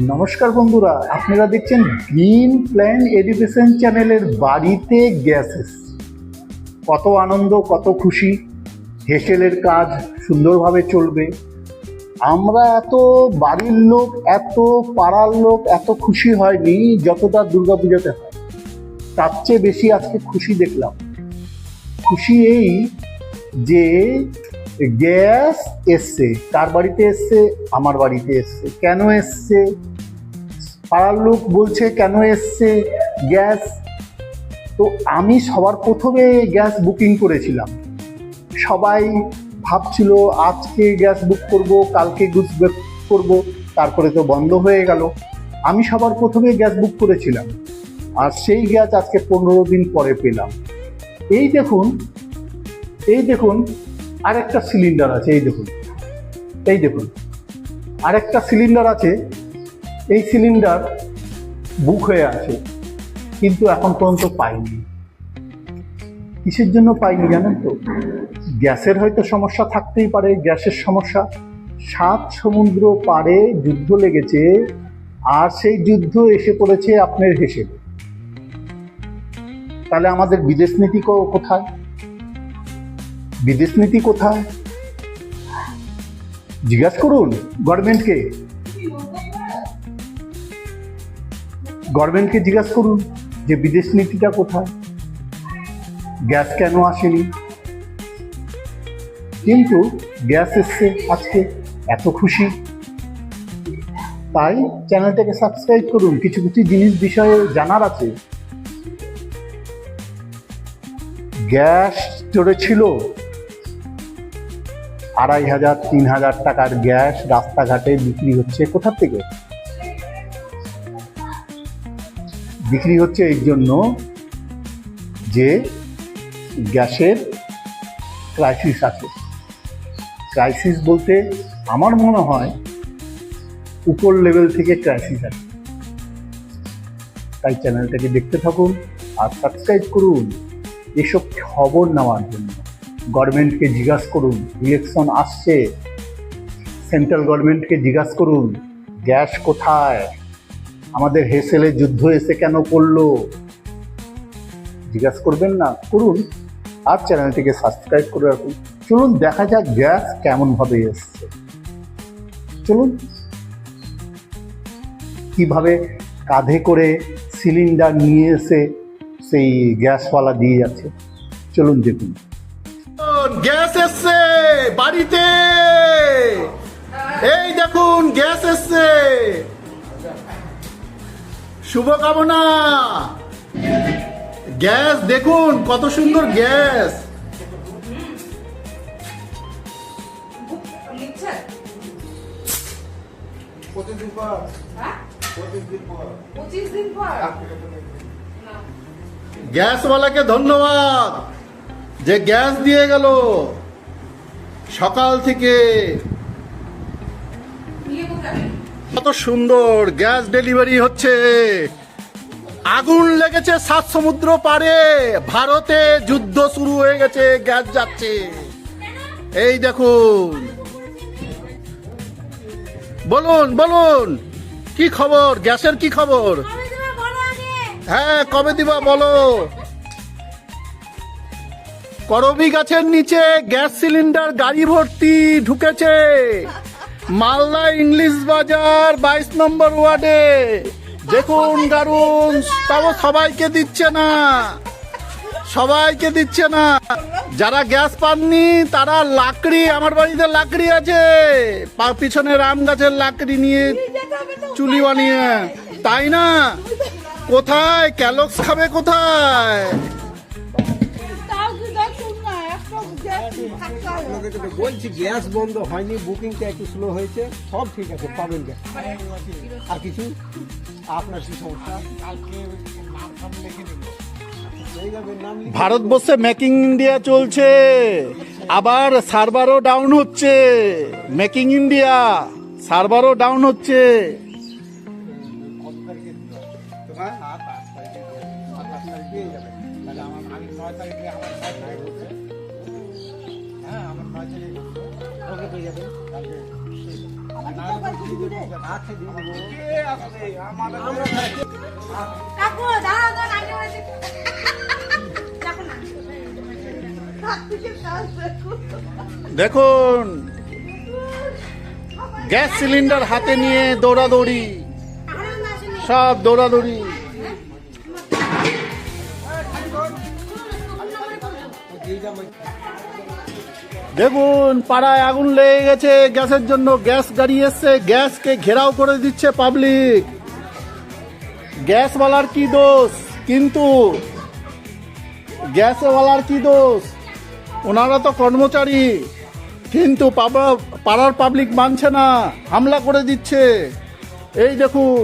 নমস্কার বন্ধুরা, আপনারা দেখছেন গ্রিন প্ল্যান এডুকেশন চ্যানেলের বাড়িতে গ্যাস এসছে। কত আনন্দ, কত খুশি। হেসেলের কাজ সুন্দরভাবে চলবে। আমরা এত বাড়ির লোক, এত পাড়ার লোক এত খুশি হয়নি যতটা দুর্গাপূজাতে হয়। তার চেয়ে বেশি আজকে খুশি দেখলাম। খুশি এই যে গ্যাস এসছে। কার বাড়িতে এসছে? আমার বাড়িতে এসছে। কেন এসছে? পাড়ার লোক বলছে কেন এসছে গ্যাস। তো আমি সবার প্রথমে গ্যাস বুকিং করেছিলাম। সবাই ভাবছিল আজকে গ্যাস বুক করব, কালকে গ্যাস বুক করব, তারপরে তো বন্ধ হয়ে গেল। আমি সবার প্রথমে গ্যাস বুক করেছিলাম, আর সেই গ্যাস আজকে 15 দিন পরে পেলাম। এই দেখুন আরেকটা সিলিন্ডার আছে। এই দেখুন আরেকটা সিলিন্ডার আছে। এই সিলিন্ডার বুক হয়ে আছে, কিন্তু এখন পর্যন্ত পাইনি। কিসের জন্য পাইনি জানেন তো? গ্যাসের হয়তো সমস্যা থাকতেই পারে। গ্যাসের সমস্যা। 7 সমুদ্র পাড়ে যুদ্ধ লেগেছে, আর সেই যুদ্ধ এসে পড়েছে আপনার হেসেলে। তাহলে আমাদের বিদেশ নীতি কোথায়? বিদেশ নীতি কোথায়? জিজ্ঞাসা করুন গভর্নমেন্টকে। জিজ্ঞাসা করুন যে বিদেশ নীতিটা কোথায়, গ্যাস কেন আসেনি। কিন্তু গ্যাস এসছে আজকে, এত খুশি। তাই চ্যানেলটাকে সাবস্ক্রাইব করুন। কিছু কিছু জিনিস বিষয়ে জানার আছে। গ্যাস চড়েছিল 2500-3000 টাকার গ্যাস রাস্তাঘাটে বিক্রি হচ্ছে। কোথা থেকে বিক্রি হচ্ছে? এই জন্য যে গ্যাসের ক্রাইসিস আছে। ক্রাইসিস বলতে আমার মনে হয় উপর লেভেল থেকে ক্রাইসিস আছে। তাই চ্যানেলটাকে দেখতে থাকুন আর সাবস্ক্রাইব করুন এসব খবর নেওয়ার জন্য। গভর্নমেন্টকে জিজ্ঞাসা করুন, ইলেকশন আসছে, সেন্ট্রাল গভর্নমেন্টকে জিজ্ঞাসা করুন গ্যাস কোথায়, আমাদের হেসেলে যুদ্ধ এসে কেন পড়লো। জিজ্ঞাসা করবেন না? করুন। আর চ্যানেলটিকে সাবস্ক্রাইব করে রাখুন। চলুন দেখা যাক গ্যাস কেমন ভাবে এসছে। চলুন কিভাবে কাঁধে করে সিলিন্ডার নিয়ে এসে সেই গ্যাসওয়ালা দিয়ে যাচ্ছে। চলুন দেখুন। গ্যাস এসছে বাড়িতে। এই দেখুন গ্যাস এসছে। শুভকামনা। গ্যাস দেখুন কত সুন্দর গ্যাস। গ্যাসওয়ালাকে ধন্যবাদ যে গ্যাস দিয়ে গেল সকাল থেকে। কত সুন্দর গ্যাস ডেলিভারি হচ্ছে। আগুন লেগেছে 7 সমুদ্র পারে। ভারতে যুদ্ধ শুরু হয়ে গেছে, গ্যাস যাচ্ছে। এই দেখুন। বলুন কি খবর? গ্যাসের কি খবর? হ্যাঁ, কবে দিবা বলো। করবি গাছের নিচে গ্যাস সিলিন্ডার গাড়ি ভর্তি ঢুকেছে। মালদা ইংলিশ বাজার 22 নম্বর ওয়ার্ডে। দেখুন দারুন। তাও সবাইকে দিচ্ছে না। যারা গ্যাস পাননি তারা লাকড়ি, আমার বাড়িতে লাকড়ি আছে, পিছনে রাম গাছের লাকড়ি নিয়ে চুলি বানিয়ে। তাই না? কোথায় ক্যালক্স খাবে? কোথায়? বলছি গ্যাস বন্ধ হয়নি, বুকিংটা একটু স্লো হয়েছে, সব ঠিক আছে, পাবেন গ্যাস। আর কিছু আপনার কি সমস্যা? ভারতবর্ষে মেকিং ইন্ডিয়া চলছে, আবার সার্ভারও ডাউন হচ্ছে। মেকিং ইন্ডিয়া, সার্ভারও ডাউন হচ্ছে। আচ্ছা দিয়ে দেবো। কাকু দাঁড়াও দাঁড়াও আগে বলেছি কাকু না কাকুকে কাজ দেখো দেখুন গ্যাস সিলিন্ডার হাতে নিয়ে দৌড়াদৌড়ি, আনন্দ আসেনি সব দৌড়াদৌড়ি। দেখুন পাড়ায় আগুন লেগে গেছে গ্যাসের জন্য, গ্যাস গাড়ি এসছে, গ্যাসকে ঘেরাও করে দিচ্ছে পাবলিক। গ্যাসওয়ালার কি দোষ? কিন্তু গ্যাসওয়ালার কি দোষ? ওনারা তো কর্মচারী, কিন্তু পাড়ার পাবলিক মানছে না, হামলা করে দিচ্ছে। এই দেখুন